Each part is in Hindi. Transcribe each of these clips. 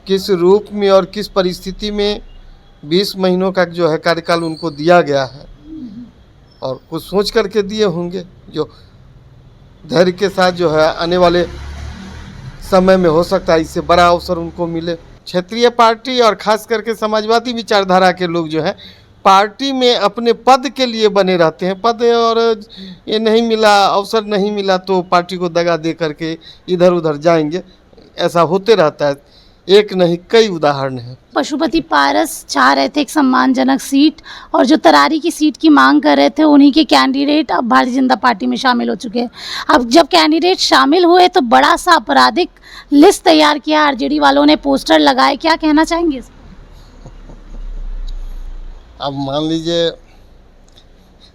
किस रूप में और किस परिस्थिति में 20 महीनों का जो है कार्यकाल उनको दिया गया है और कुछ सोच करके दिए होंगे, जो धैर्य के साथ जो है आने वाले समय में हो सकता है इससे बड़ा अवसर उनको मिले। क्षेत्रीय पार्टी और खास करके समाजवादी विचारधारा के लोग जो है पार्टी में अपने पद के लिए बने रहते हैं। पद और ये नहीं मिला, अवसर नहीं मिला तो पार्टी को दगा दे करके इधर उधर जाएंगे, ऐसा होते रहता है। एक नहीं कई उदाहरण हैं। पशुपति पारस चाह रहे थे एक सम्मानजनक सीट, और जो तरारी की सीट की मांग कर रहे थे उन्हीं के कैंडिडेट अब भारतीय जनता पार्टी में शामिल हो चुके हैं। अब जब कैंडिडेट शामिल हुए तो बड़ा सा आपराधिक लिस्ट तैयार किया, आरजेडी वालों ने पोस्टर लगाए, क्या कहना चाहेंगे इस पर? अब मान लीजिए,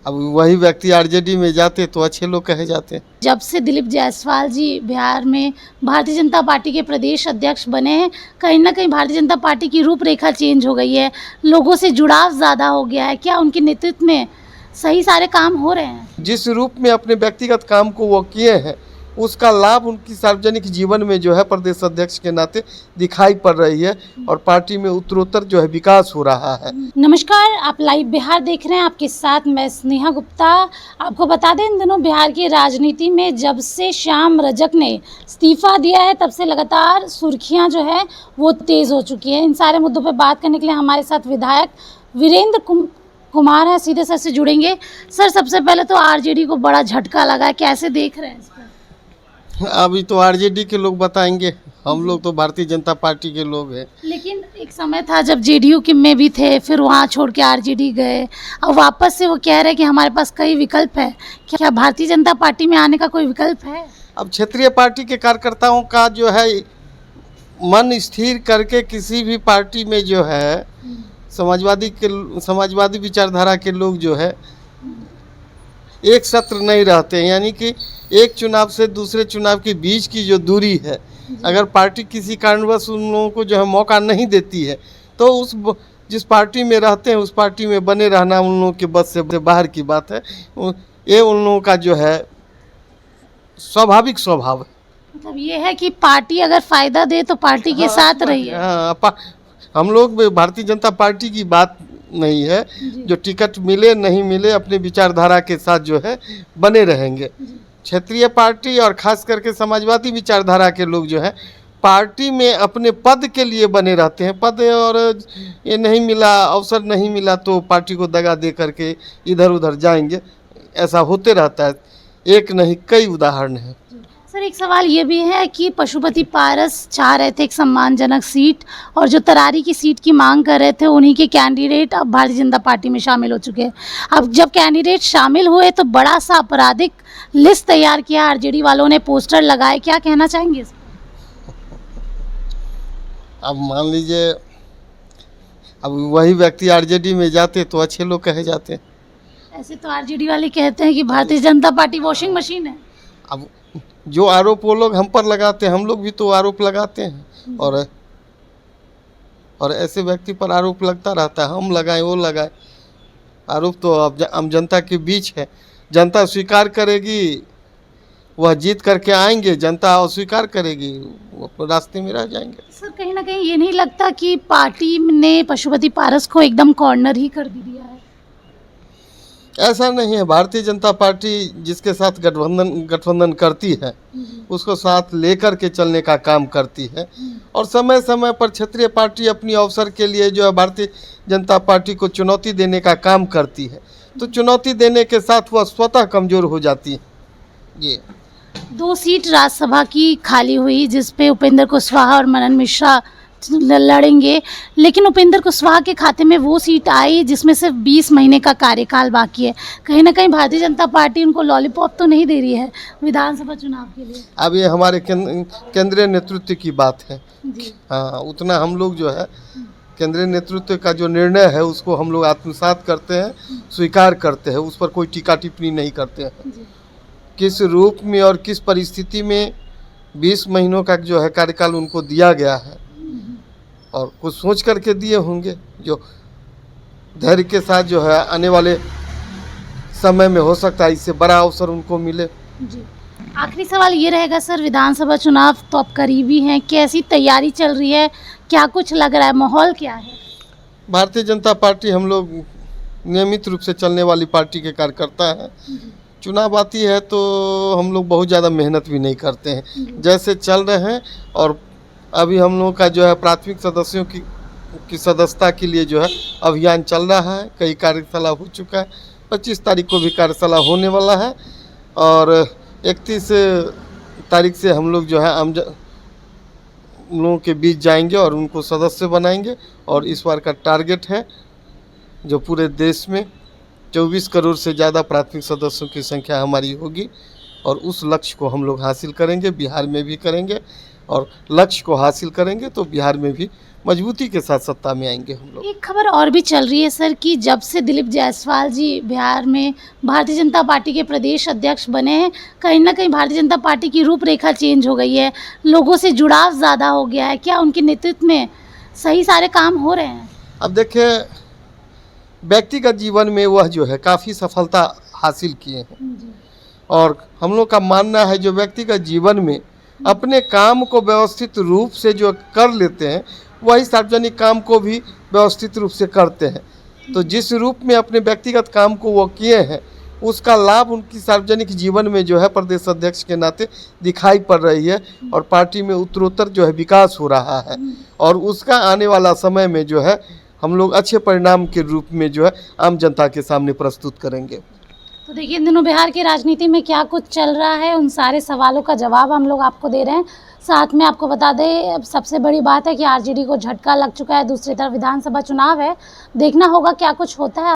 अब वही व्यक्ति आरजेडी में जाते तो अच्छे लोग कहे जाते हैं। जब से दिलीप जायसवाल जी बिहार में भारतीय जनता पार्टी के प्रदेश अध्यक्ष बने हैं, कहीं ना कहीं भारतीय जनता पार्टी की रूपरेखा चेंज हो गई है, लोगों से जुड़ाव ज़्यादा हो गया है। क्या उनके नेतृत्व में सही सारे काम हो रहे हैं? जिस रूप में अपने व्यक्तिगत काम को वो किए हैं उसका लाभ उनकी सार्वजनिक जीवन में जो है प्रदेश अध्यक्ष के नाते दिखाई पड़ रही है और पार्टी में उत्तरोत्तर जो है विकास हो रहा है। नमस्कार, आप लाइव बिहार देख रहे हैं, आपके साथ मैं स्नेहा गुप्ता। आपको बता दें, इन दिनों बिहार की राजनीति में जब से श्याम रजक ने इस्तीफा दिया है तब से लगातार सुर्खियां जो है वो तेज़ हो चुकी है। इन सारे मुद्दों पर बात करने के लिए हमारे साथ विधायक वीरेंद्र कुमार है, सीधे सर से जुड़ेंगे। सर, सबसे पहले तो आरजेडी को बड़ा झटका लगा है, कैसे देख रहे हैं इस पर? अभी तो आरजेडी के लोग बताएंगे, हम लोग तो भारतीय जनता पार्टी के लोग हैं। लेकिन एक समय था जब जेडीयू के में भी थे, फिर वहाँ छोड़ के आरजेडी गए, अब वापस से वो कह रहे हैं कि हमारे पास कई विकल्प है। क्या भारतीय जनता पार्टी में आने का कोई विकल्प है? अब क्षेत्रीय पार्टी के कार्यकर्ताओं का जो है मन स्थिर करके किसी भी पार्टी में जो है समाजवादी विचारधारा के लोग जो है एक सत्र नहीं रहते हैं, यानी कि एक चुनाव से दूसरे चुनाव के बीच की जो दूरी है, अगर पार्टी किसी कारणवश उन लोगों को जो है मौका नहीं देती है तो उस जिस पार्टी में रहते हैं उस पार्टी में बने रहना उन लोगों के बस से बाहर की बात है। ये उन लोगों का जो है स्वाभाविक स्वभाव है। मतलब ये है कि पार्टी अगर फायदा दे तो पार्टी के साथ रही है। हाँ, हम लोग भारतीय जनता पार्टी की बात नहीं है, जो टिकट मिले नहीं मिले अपने विचारधारा के साथ जो है बने रहेंगे। क्षेत्रीय पार्टी और खास करके समाजवादी विचारधारा के लोग जो है पार्टी में अपने पद के लिए बने रहते हैं। पद और ये नहीं मिला, अवसर नहीं मिला तो पार्टी को दगा दे करके इधर उधर जाएंगे, ऐसा होते रहता है। एक नहीं कई उदाहरण हैं। सर, एक सवाल ये भी है कि पशुपति पारस चाह रहे थे एक सम्मानजनक सीट, और जो तरारी की सीट की मांग कर रहे थे उन्हीं के कैंडिडेट अब भारतीय जनता पार्टी में शामिल हो चुके हैं। अब जब कैंडिडेट शामिल हुए तो बड़ा सा आपराधिक लिस्ट तैयार किया, आरजेडी वालों ने पोस्टर लगाए, क्या कहना चाहेंगे इस पर? अब मान लीजिए, अब वही व्यक्ति आरजेडी में जाते तो अच्छे लोग कहे जाते हैं। ऐसे तो आरजेडी वाले कहते हैं कि Bharatiya Janata party washing machine है। अब जो आरोप वो लोग हम पर लगाते हैं, हम लोग भी तो आरोप लगाते हैं और ऐसे व्यक्ति पर आरोप लगता रहता है। हम लगाएं वो लगाए, आरोप तो अब आम जनता के बीच है। जनता स्वीकार करेगी, वह जीत करके आएंगे, जनता अस्वीकार करेगी, वो अपने रास्ते में रह जाएंगे। सर, कहीं ना कहीं ये नहीं लगता कि पार्टी ने पशुपति पारस को एकदम कॉर्नर ही कर दिया है? ऐसा नहीं है। भारतीय जनता पार्टी जिसके साथ गठबंधन करती है उसको साथ लेकर के चलने का काम करती है और समय समय पर क्षेत्रीय पार्टी अपनी अवसर के लिए जो है भारतीय जनता पार्टी को चुनौती देने का काम करती है, तो चुनौती देने के साथ वह स्वतः कमज़ोर हो जाती है। ये 2 सीट राज्यसभा की खाली हुई जिसपे उपेंद्र कुशवाहा और मनन मिश्रा लड़ेंगे, लेकिन उपेंद्र कुशवाहा के खाते में वो सीट आई जिसमें सिर्फ 20 महीने का कार्यकाल बाकी है। कहीं ना कहीं भारतीय जनता पार्टी उनको लॉलीपॉप तो नहीं दे रही है विधानसभा चुनाव के लिए। अब ये हमारे केंद्रीय नेतृत्व की बात है। हाँ, उतना हम लोग जो है केंद्रीय नेतृत्व का जो निर्णय है उसको हम लोग आत्मसात करते हैं, स्वीकार करते हैं, उस पर कोई टीका टिप्पणी नहीं करते हैं। किस रूप में और किस परिस्थिति में 20 महीनों का जो है कार्यकाल उनको दिया गया है और कुछ सोच करके दिए होंगे, जो धैर्य के साथ जो है आने वाले समय में हो सकता है इससे बड़ा अवसर उनको मिले। आखिरी सवाल ये रहेगा सर, विधानसभा चुनाव तो अब करीबी हैं, कैसी तैयारी चल रही है, क्या कुछ लग रहा है, माहौल क्या है? भारतीय जनता पार्टी हम लोग नियमित रूप से चलने वाली पार्टी के कार्यकर्ता हैं। चुनाव आती है तो हम लोग बहुत ज़्यादा मेहनत भी नहीं करते हैं, जैसे चल रहे हैं। और अभी हम लोगों का जो है प्राथमिक सदस्यों की सदस्यता के लिए जो है अभियान चल रहा है। कई कार्यशाला हो चुका है, 25 तारीख को भी कार्यशाला होने वाला है और 31 तारीख से हम लोग जो है लोगों के बीच जाएंगे और उनको सदस्य बनाएंगे। और इस बार का टारगेट है जो पूरे देश में 24 करोड़ से ज़्यादा प्राथमिक सदस्यों की संख्या हमारी होगी और उस लक्ष्य को हम लोग हासिल करेंगे, बिहार में भी करेंगे। और लक्ष्य को हासिल करेंगे तो बिहार में भी मजबूती के साथ सत्ता में आएंगे हम लोग। एक खबर और भी चल रही है सर कि जब से दिलीप जायसवाल जी बिहार में भारतीय जनता पार्टी के प्रदेश अध्यक्ष बने हैं, कहीं ना कहीं भारतीय जनता पार्टी की रूपरेखा चेंज हो गई है, लोगों से जुड़ाव ज़्यादा हो गया है। क्या उनके नेतृत्व में सही सारे काम हो रहे हैं? अब देखिए, व्यक्तिगत जीवन में वह जो है काफ़ी सफलता हासिल किए हैं और हम लोग का मानना है जो व्यक्तिगत जीवन में अपने काम को व्यवस्थित रूप से जो कर लेते हैं वही सार्वजनिक काम को भी व्यवस्थित रूप से करते हैं। तो जिस रूप में अपने व्यक्तिगत काम को वो किए हैं उसका लाभ उनकी सार्वजनिक जीवन में जो है प्रदेश अध्यक्ष के नाते दिखाई पड़ रही है और पार्टी में उत्तरोत्तर जो है विकास हो रहा है और उसका आने वाला समय में जो है हम लोग अच्छे परिणाम के रूप में जो है आम जनता के सामने प्रस्तुत करेंगे। तो देखिए इन दिनों बिहार की राजनीति में क्या कुछ चल रहा है, उन सारे सवालों का जवाब हम लोग आपको दे रहे हैं। साथ में आपको बता दें, अब सबसे बड़ी बात है कि आरजेडी को झटका लग चुका है, दूसरी तरफ विधानसभा चुनाव है, देखना होगा क्या कुछ होता है।